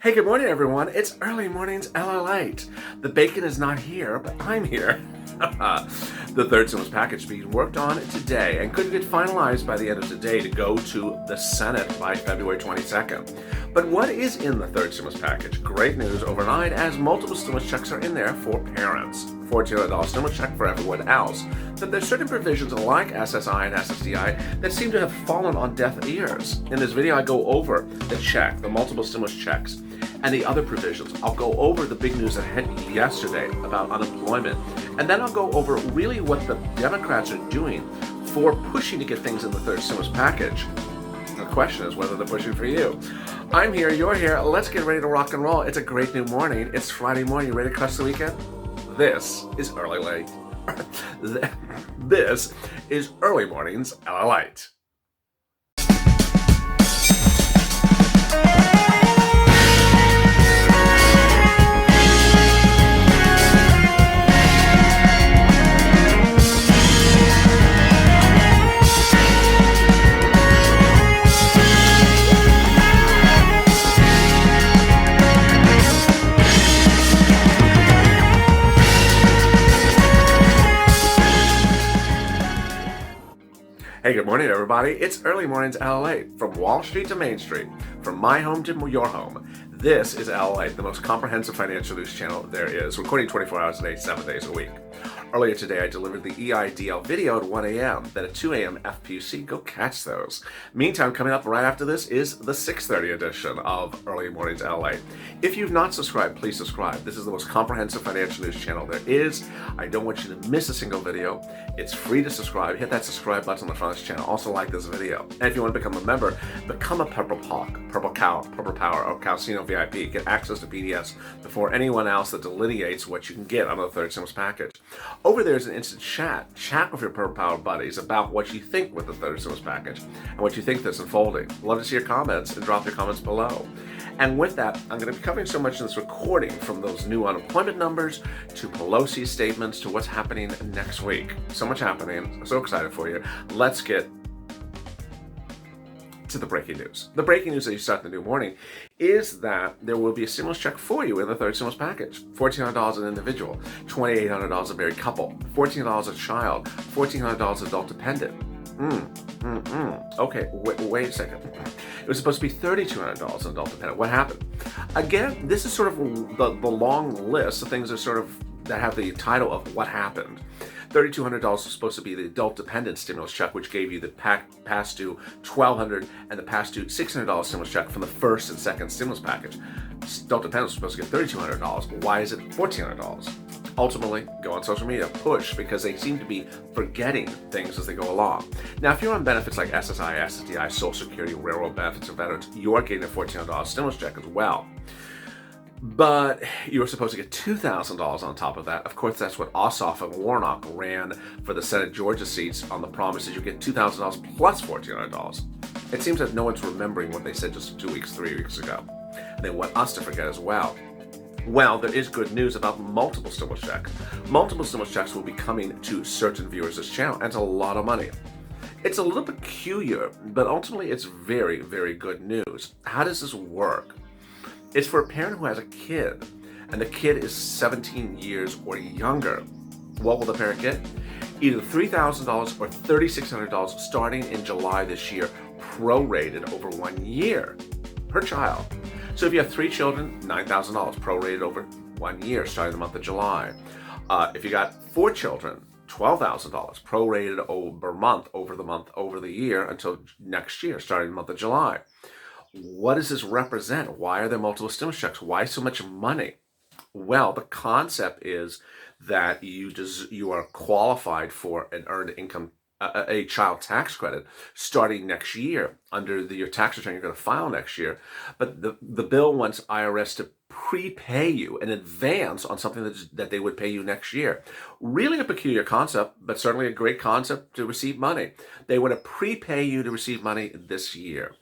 Hey, good morning, everyone. It's early mornings, LALATE. The bacon is not here, but I'm here. The third stimulus package being worked on today and could get finalized by the end of today to go to the Senate by February 22nd. But what is in the third stimulus package? Great news overnight, as multiple stimulus checks are in there for parents. $1,400 stimulus check for everyone else. But there's certain provisions like SSI and SSDI that seem to have fallen on deaf ears. In this video, I go over the check, the multiple stimulus checks, and the other provisions. I'll go over the big news that hit yesterday about unemployment, and then I'll go over really what the Democrats are doing for pushing to get things in the third stimulus package. The question is whether they're pushing for you. I'm here, you're here, let's get ready to rock and roll. It's a great new morning. It's Friday morning. You ready to crush the weekend? This is Early Late. This is Early Mornings LALATE. Hey, good morning, everybody. It's Early Mornings LALATE. From Wall Street to Main Street, from my home to your home, this is LALATE, the most comprehensive financial news channel there is, recording 24 hours a day, 7 days a week. Earlier today, I delivered the EIDL video at 1 a.m., then at 2 a.m. FPC. Go catch those. Meantime, coming up right after this is the 6:30 edition of Early Mornings LA. If you've not subscribed, please subscribe. This is the most comprehensive financial news channel there is. I don't want you to miss a single video. It's free to subscribe. Hit that subscribe button on the front of this channel. Also like this video. And if you want to become a member, become a Purple Power, or Calcino VIP. Get access to PDFs before anyone else that delineates what you can get on the third stimulus package. Over there is an instant chat. Chat with your Purple Power buddies about what you think with the third stimulus package and what you think that's unfolding. Love to see your comments, and drop your comments below. And with that, I'm going to be covering so much in this recording, from those new unemployment numbers to Pelosi's statements to what's happening next week. So much happening. I'm so excited for you. Let's get to the breaking news. The breaking news that you start the new morning is that there will be a stimulus check for you in the third stimulus package. $1,400 an individual, $2,800 a married couple, $1,400 a child, $1,400 adult dependent. Okay, wait a second. It was supposed to be $3,200 an adult dependent. What happened? Again, this is sort of the long list of things that have the title of what happened. $3,200 was supposed to be the adult dependent stimulus check, which gave you the past due $1,200 and the past due $600 stimulus check from the first and second stimulus package. Adult dependent was supposed to get $3,200. Why is it $1,400? Ultimately, go on social media, push, because they seem to be forgetting things as they go along. Now, if you're on benefits like SSI, SSDI, Social Security, railroad benefits, or veterans, you are getting a $1,400 stimulus check as well. But you were supposed to get $2,000 on top of that. Of course, that's what Ossoff and Warnock ran for the Senate Georgia seats on the promise that you get $2,000 plus $1,400. It seems that no one's remembering what they said just 3 weeks ago. And they want us to forget as well. Well, there is good news about multiple stimulus checks. Multiple stimulus checks will be coming to certain viewers of this channel, and it's a lot of money. It's a little peculiar, but ultimately it's very, very good news. How does this work? It's for a parent who has a kid, and the kid is 17 years or younger. What will the parent get? Either $3,000 or $3,600 starting in July this year, prorated over 1 year per child. So if you have 3 children, $9,000 prorated over 1 year starting the month of July. If you got 4 children, $12,000 prorated over the year until next year starting the month of July. What does this represent? Why are there multiple stimulus checks? Why so much money? Well, the concept is that you are qualified for an earned income, a child tax credit starting next year under your tax return you're going to file next year. But the bill wants IRS to prepay you in advance on something that they would pay you next year. Really a peculiar concept, but certainly a great concept to receive money. They want to prepay you to receive money this year.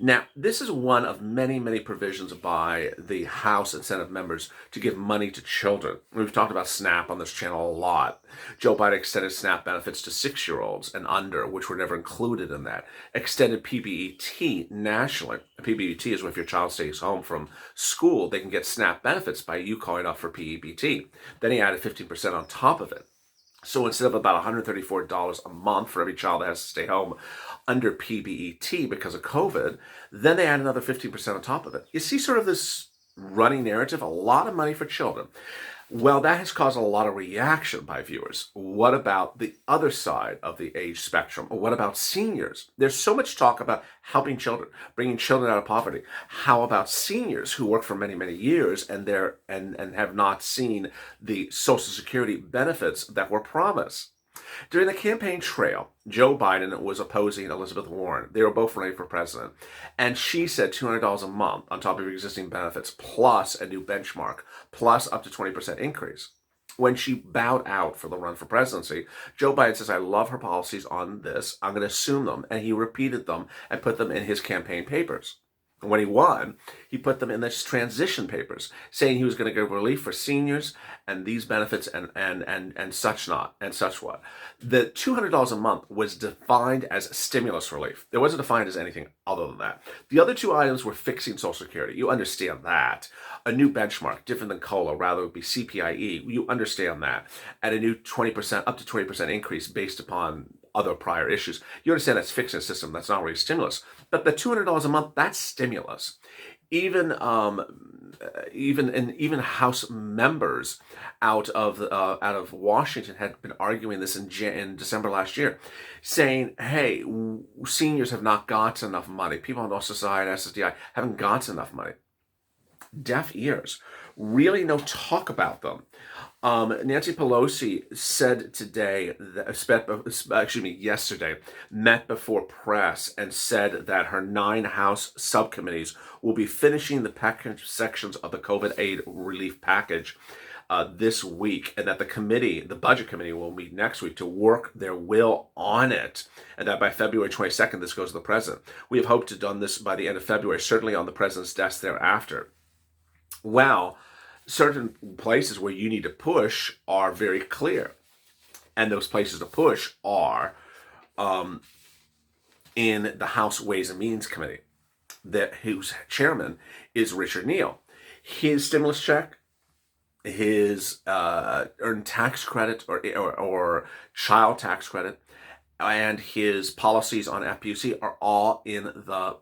Now, this is one of many, many provisions by the House and Senate members to give money to children. We've talked about SNAP on this channel a lot. Joe Biden extended SNAP benefits to 6-year-olds and under, which were never included in that. Extended PBET nationally. PBET is if your child stays home from school, they can get SNAP benefits by you calling up for PEBT. Then he added 15% on top of it. So instead of about $134 a month for every child that has to stay home under PBET because of COVID, then they add another 15% on top of it. You see sort of this running narrative, a lot of money for children. Well, that has caused a lot of reaction by viewers. What about the other side of the age spectrum? What about seniors? There's so much talk about helping children, bringing children out of poverty. How about seniors who work for many, many years and have not seen the Social Security benefits that were promised? During the campaign trail, Joe Biden was opposing Elizabeth Warren. They were both running for president. And she said $200 a month on top of your existing benefits, plus a new benchmark, plus up to 20% increase. When she bowed out for the run for presidency, Joe Biden says, I love her policies on this. I'm going to assume them. And he repeated them and put them in his campaign papers. When he won, he put them in the transition papers, saying he was going to give relief for seniors and these benefits and such not and such what. The $200 a month was defined as stimulus relief. It wasn't defined as anything other than that. The other two items were fixing Social Security. You understand that. A new benchmark, different than COLA, rather it would be CPIE. You understand that. And a new 20%, up to 20% increase based upon other prior issues. You understand that's fixing a system. That's not really stimulus. But the $200 a month, that's stimulus. Even House members out of Washington had been arguing this in December last year, saying, "Hey, seniors have not got enough money. People on SSI and SSDI haven't got enough money." Deaf ears. Really no talk about them. Nancy Pelosi said yesterday, met before press and said that her 9 House subcommittees will be finishing the package sections of the COVID aid relief package this week, and that the budget committee, will meet next week to work their will on it, and that by February 22nd, this goes to the president. We have hoped to have done this by the end of February, certainly on the president's desk thereafter. Well, certain places where you need to push are very clear. And those places to push are in the House Ways and Means Committee, whose chairman is Richard Neal. His stimulus check, his earned tax credit or child tax credit, and his policies on FPUC are all in the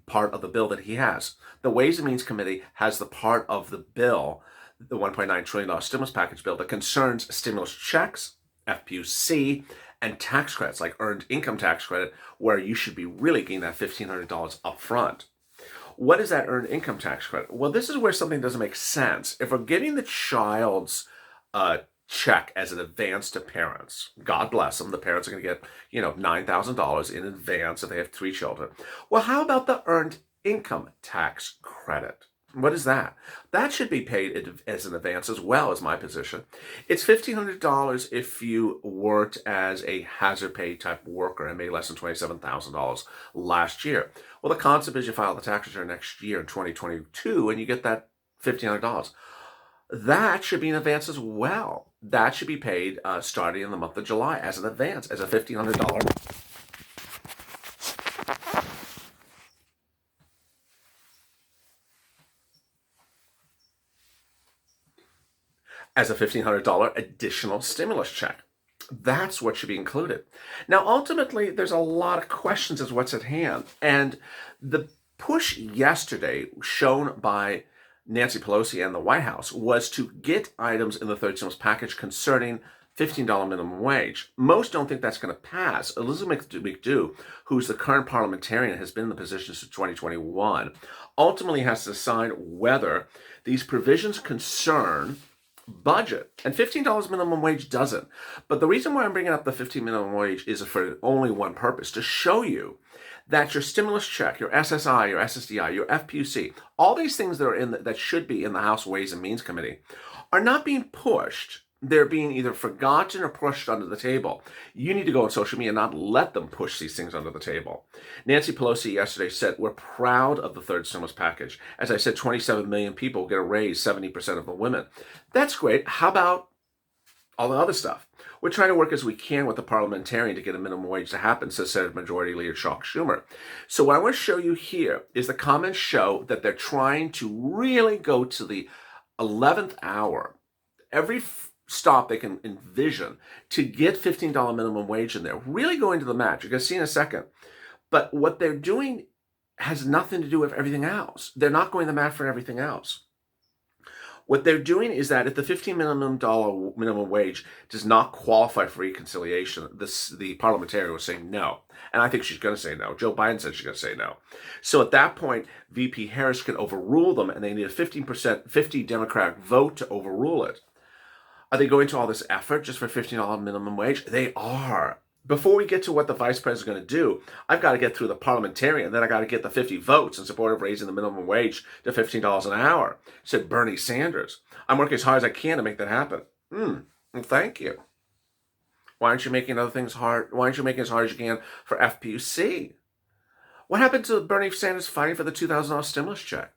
part of the bill that he has. The Ways and Means Committee has the part of the bill, the $1.9 trillion stimulus package bill, that concerns stimulus checks, FPUC, and tax credits, like earned income tax credit, where you should be really getting that $1,500 up front. What is that earned income tax credit? Well, this is where something doesn't make sense. If we're getting the child's check as an advance to parents, God bless them, the parents are going to get, $9,000 in advance if they have 3 children. Well, how about the earned income tax credit? What is that? That should be paid as an advance as well, is my position. It's $1,500 if you worked as a hazard pay type worker and made less than $27,000 last year. Well, the concept is you file the tax return next year in 2022 and you get that $1,500. That should be an advance as well. That should be paid starting in the month of July as an advance, as a $1,500. As a $1,500 additional stimulus check. That's what should be included. Now, ultimately, there's a lot of questions as what's at hand. And the push yesterday shown by Nancy Pelosi and the White House was to get items in the third stimulus package concerning $15 minimum wage. Most don't think that's going to pass. Elizabeth McDew, who's the current parliamentarian, has been in the position since 2021, ultimately has to decide whether these provisions concern budget. And $15 minimum wage doesn't. But the reason why I'm bringing up the $15 minimum wage is for only one purpose, to show you that your stimulus check, your SSI, your SSDI, your FPUC, all these things that are that should be in the House Ways and Means Committee are not being pushed they're being either forgotten or pushed under the table. You need to go on social media and not let them push these things under the table. Nancy Pelosi yesterday said, we're proud of the third stimulus package. As I said, 27 million people get a raise, 70% of the women. That's great. How about all the other stuff? We're trying to work as we can with the parliamentarian to get a minimum wage to happen, says Senate Majority Leader Chuck Schumer. So what I want to show you here is the comments show that they're trying to really go to the 11th hour. Every stop they can envision to get $15 minimum wage in there, really going to the match. You're going to see in a second. But what they're doing has nothing to do with everything else. They're not going to the match for everything else. What they're doing is that if the $15 minimum wage does not qualify for reconciliation, the parliamentarian was saying no. And I think she's going to say no. Joe Biden said she's going to say no. So at that point, VP Harris can overrule them, and they need a 50 Democratic vote to overrule it. Are they going to all this effort just for $15 minimum wage? They are. Before we get to what the vice president is going to do, I've got to get through the parliamentarian. Then I got to get the 50 votes in support of raising the minimum wage to $15 an hour, said Bernie Sanders. I'm working as hard as I can to make that happen. Well, thank you. Why aren't you making other things hard? Why aren't you making as hard as you can for FPUC? What happened to Bernie Sanders fighting for the $2,000 stimulus check?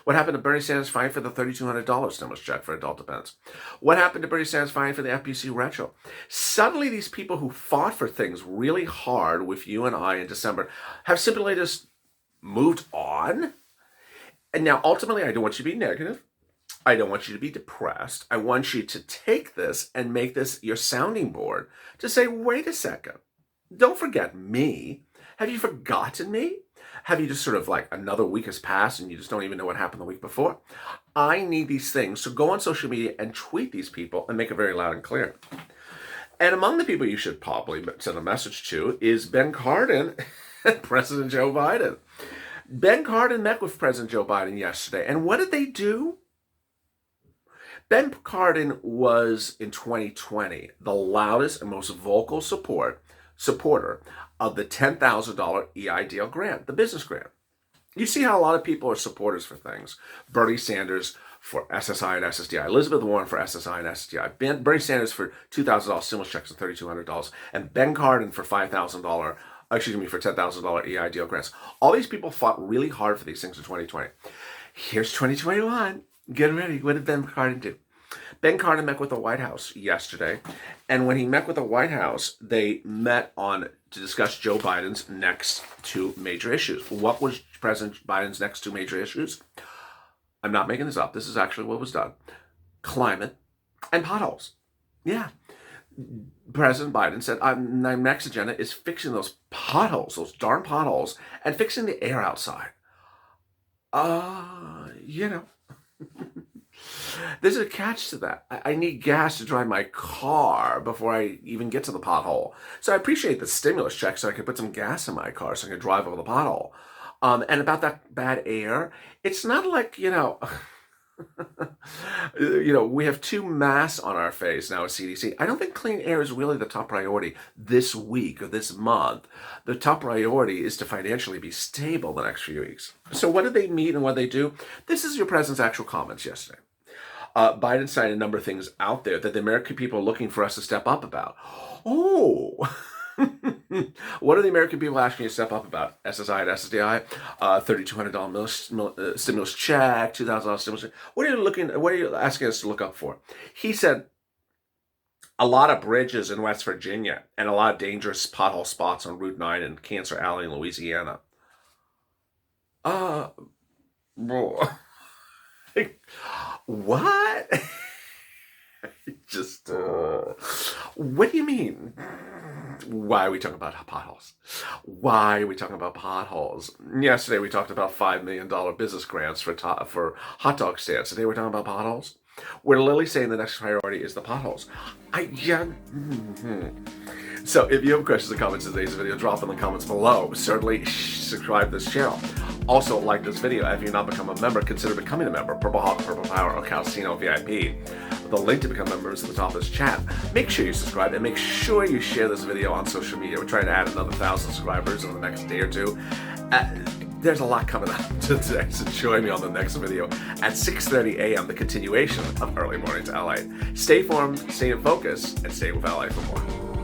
What happened to Bernie Sanders fighting for the $3,200 stimulus check for adult dependents? What happened to Bernie Sanders fighting for the FPC retro? Suddenly, these people who fought for things really hard with you and I in December have simply just moved on. And now, ultimately, I don't want you to be negative. I don't want you to be depressed. I want you to take this and make this your sounding board to say, wait a second. Don't forget me. Have you forgotten me? Have you just sort of like another week has passed and you just don't even know what happened the week before? I need these things. So go on social media and tweet these people and make it very loud and clear. And among the people you should probably send a message to is Ben Cardin and President Joe Biden. Ben Cardin met with President Joe Biden yesterday. And what did they do? Ben Cardin was, in 2020, the loudest and most vocal supporter of the $10,000 EIDL grant, the business grant. You see how a lot of people are supporters for things. Bernie Sanders for SSI and SSDI, Elizabeth Warren for SSI and SSDI, Bernie Sanders for $2,000 stimulus checks and $3,200, and Ben Cardin for for $10,000 EIDL grants. All these people fought really hard for these things in 2020. Here's 2021. Get ready. What did Ben Cardin do? Ben Cardin met with the White House yesterday, and when he met with the White House, they met to discuss Joe Biden's next two major issues. What was President Biden's next two major issues? I'm not making this up. This is actually what was done. Climate and potholes. Yeah. President Biden said, my next agenda is fixing those potholes, those darn potholes, and fixing the air outside. There's a catch to that. I need gas to drive my car before I even get to the pothole. So I appreciate the stimulus check so I can put some gas in my car so I can drive over the pothole. And about that bad air, it's not like, we have two masks on our face now at CDC. I don't think clean air is really the top priority this week or this month. The top priority is to financially be stable the next few weeks. So what did they meet and what did they do? This is your president's actual comments yesterday. Biden cited a number of things out there that the American people are looking for us to step up about. Oh, what are the American people asking you to step up about? SSI and SSDI, $3,200 stimulus check, $2,000 stimulus check. What are you asking us to look up for? He said a lot of bridges in West Virginia and a lot of dangerous pothole spots on Route 9 and Cancer Alley in Louisiana. What? What do you mean? Why are we talking about potholes? Why are we talking about potholes? Yesterday we talked about $5 million business grants for hot dog stands. Today we're talking about potholes. We're literally saying the next priority is the potholes. So if you have questions or comments in today's video, drop them in the comments below. Certainly subscribe to this channel. Also, like this video. If you've not become a member, consider becoming a member. Purple Hawk, Purple Power, or Calcino VIP. The link to become members is at the top of this chat. Make sure you subscribe and make sure you share this video on social media. We're trying to add another 1,000 subscribers in the next day or two. there's a lot coming up today, so join me on the next video at 6:30 a.m., the continuation of Early Mornings LA. Stay informed, stay in focus, and stay with LA for more.